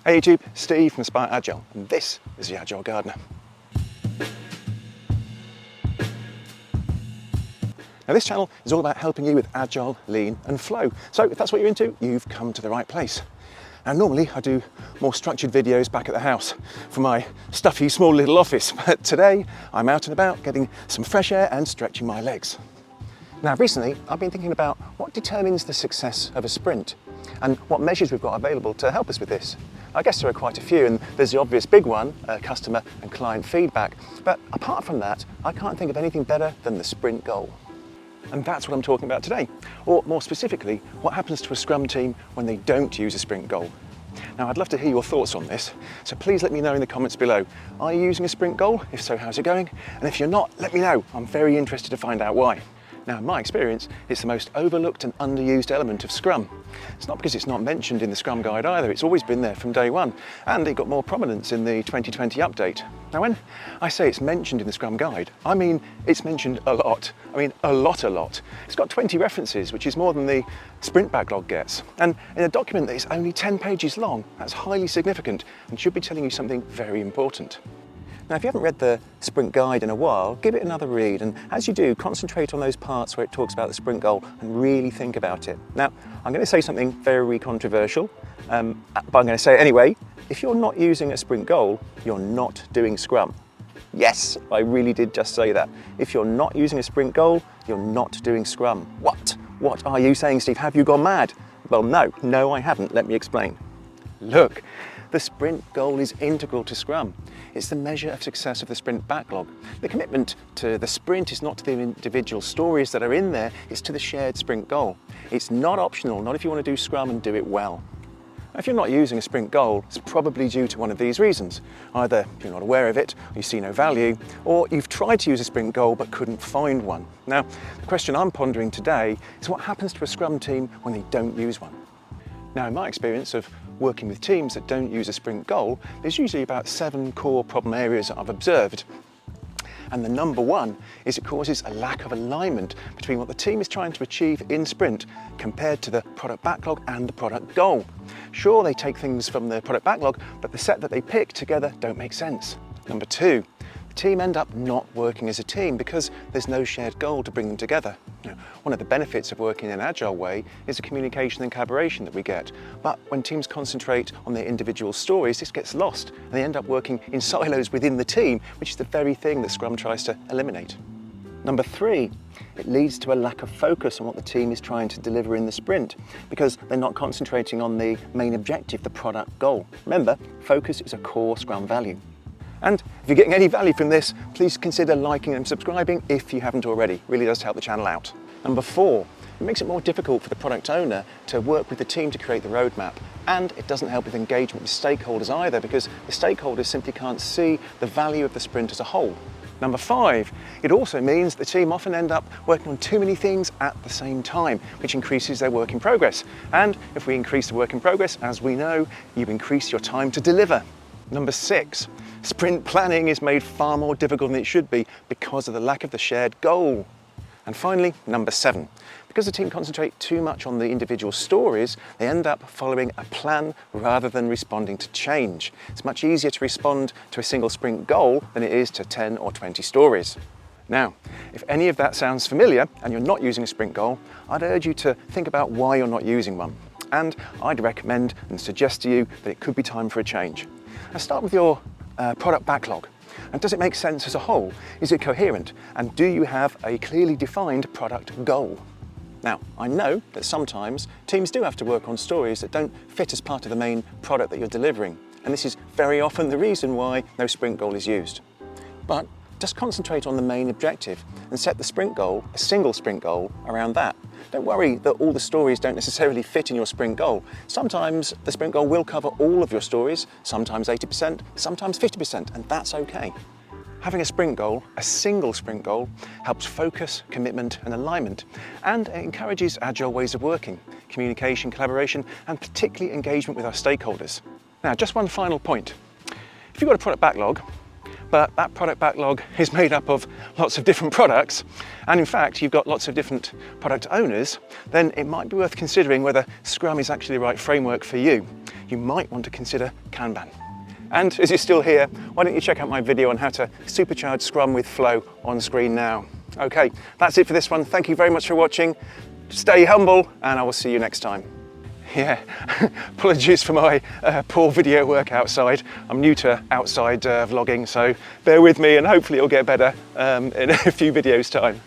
Hey YouTube, Steve from Aspire Agile, and this is the Agile Gardener. Now this channel is all about helping you with Agile, Lean and Flow. So if that's what you're into, you've come to the right place. Now normally I do more structured videos back at the house from my stuffy small little office, but today I'm out and about getting some fresh air and stretching my legs. Now recently I've been thinking about what determines the success of a sprint and what measures we've got available to help us with this. I guess there are quite a few, and there's the obvious big one, customer and client feedback. But apart from that, I can't think of anything better than the sprint goal. And that's what I'm talking about today. Or more specifically, what happens to a Scrum team when they don't use a sprint goal. Now, I'd love to hear your thoughts on this, so please let me know in the comments below. Are you using a sprint goal? If so, how's it going? And if you're not, let me know. I'm very interested to find out why. Now, in my experience, it's the most overlooked and underused element of Scrum. It's not because it's not mentioned in the Scrum Guide either, it's always been there from day one, and it got more prominence in the 2020 update. Now, when I say it's mentioned in the Scrum Guide, I mean it's mentioned a lot. I mean a lot. It's got 20 references, which is more than the sprint backlog gets. And in a document that is only 10 pages long, that's highly significant and should be telling you something very important. Now, if you haven't read the Sprint Guide in a while, give it another read, and as you do, concentrate on those parts where it talks about the sprint goal and really think about it. Now, I'm going to say something very controversial, but I'm going to say it anyway. If you're not using a sprint goal, you're not doing Scrum. Yes, I really did just say that. If you're not using a sprint goal, you're not doing Scrum. What? What are you saying, Steve? Have you gone mad? Well, no, I haven't. Let me explain. Look, the sprint goal is integral to Scrum. It's the measure of success of the sprint backlog. The commitment to the sprint is not to the individual stories that are in there, it's to the shared sprint goal. It's not optional, not if you want to do Scrum and do it well. Now, if you're not using a sprint goal, it's probably due to one of these reasons. Either you're not aware of it, or you see no value, or you've tried to use a sprint goal but couldn't find one. Now, the question I'm pondering today is what happens to a Scrum team when they don't use one? Now, in my experience of working with teams that don't use a sprint goal, there's usually about 7 core problem areas that I've observed. And the number one is it causes a lack of alignment between what the team is trying to achieve in sprint compared to the product backlog and the product goal. Sure, they take things from the product backlog, but the set that they pick together don't make sense. Number two, the team end up not working as a team because there's no shared goal to bring them together. Now, one of the benefits of working in an agile way is the communication and collaboration that we get. But when teams concentrate on their individual stories, this gets lost and they end up working in silos within the team, which is the very thing that Scrum tries to eliminate. Number three, it leads to a lack of focus on what the team is trying to deliver in the sprint because they're not concentrating on the main objective, the product goal. Remember, focus is a core Scrum value. And if you're getting any value from this, please consider liking and subscribing if you haven't already. It really does help the channel out. Number four, it makes it more difficult for the product owner to work with the team to create the roadmap. And it doesn't help with engagement with stakeholders either because the stakeholders simply can't see the value of the sprint as a whole. Number five, it also means the team often end up working on too many things at the same time, which increases their work in progress. And if we increase the work in progress, as we know, you increase your time to deliver. Number six, sprint planning is made far more difficult than it should be because of the lack of the shared goal. And finally, number seven, because the team concentrate too much on the individual stories, they end up following a plan rather than responding to change. It's much easier to respond to a single sprint goal than it is to 10 or 20 stories. Now, if any of that sounds familiar and you're not using a sprint goal, I'd urge you to think about why you're not using one. And I'd recommend and suggest to you that it could be time for a change. Now start with your product backlog. And does it make sense as a whole? Is it coherent? And do you have a clearly defined product goal? Now, I know that sometimes teams do have to work on stories that don't fit as part of the main product that you're delivering. And this is very often the reason why no sprint goal is used. But just concentrate on the main objective and set the sprint goal, a single sprint goal, around that. Don't worry that all the stories don't necessarily fit in your sprint goal. Sometimes the sprint goal will cover all of your stories, sometimes 80%, sometimes 50%, and that's okay. Having a sprint goal, a single sprint goal, helps focus, commitment and alignment, and it encourages agile ways of working, communication, collaboration, and particularly engagement with our stakeholders. Now, just one final point. If you've got a product backlog, but that product backlog is made up of lots of different products, and in fact you've got lots of different product owners, then it might be worth considering whether Scrum is actually the right framework for you. you might want to consider Kanban. And as you're still here, why don't you check out my video on how to supercharge Scrum with Flow on screen now. Okay, that's it for this one. Thank you very much for watching. Stay humble, and I will see you next time. Yeah, apologies for my poor video work outside. I'm new to outside vlogging, so bear with me and hopefully it'll get better in a few videos' time.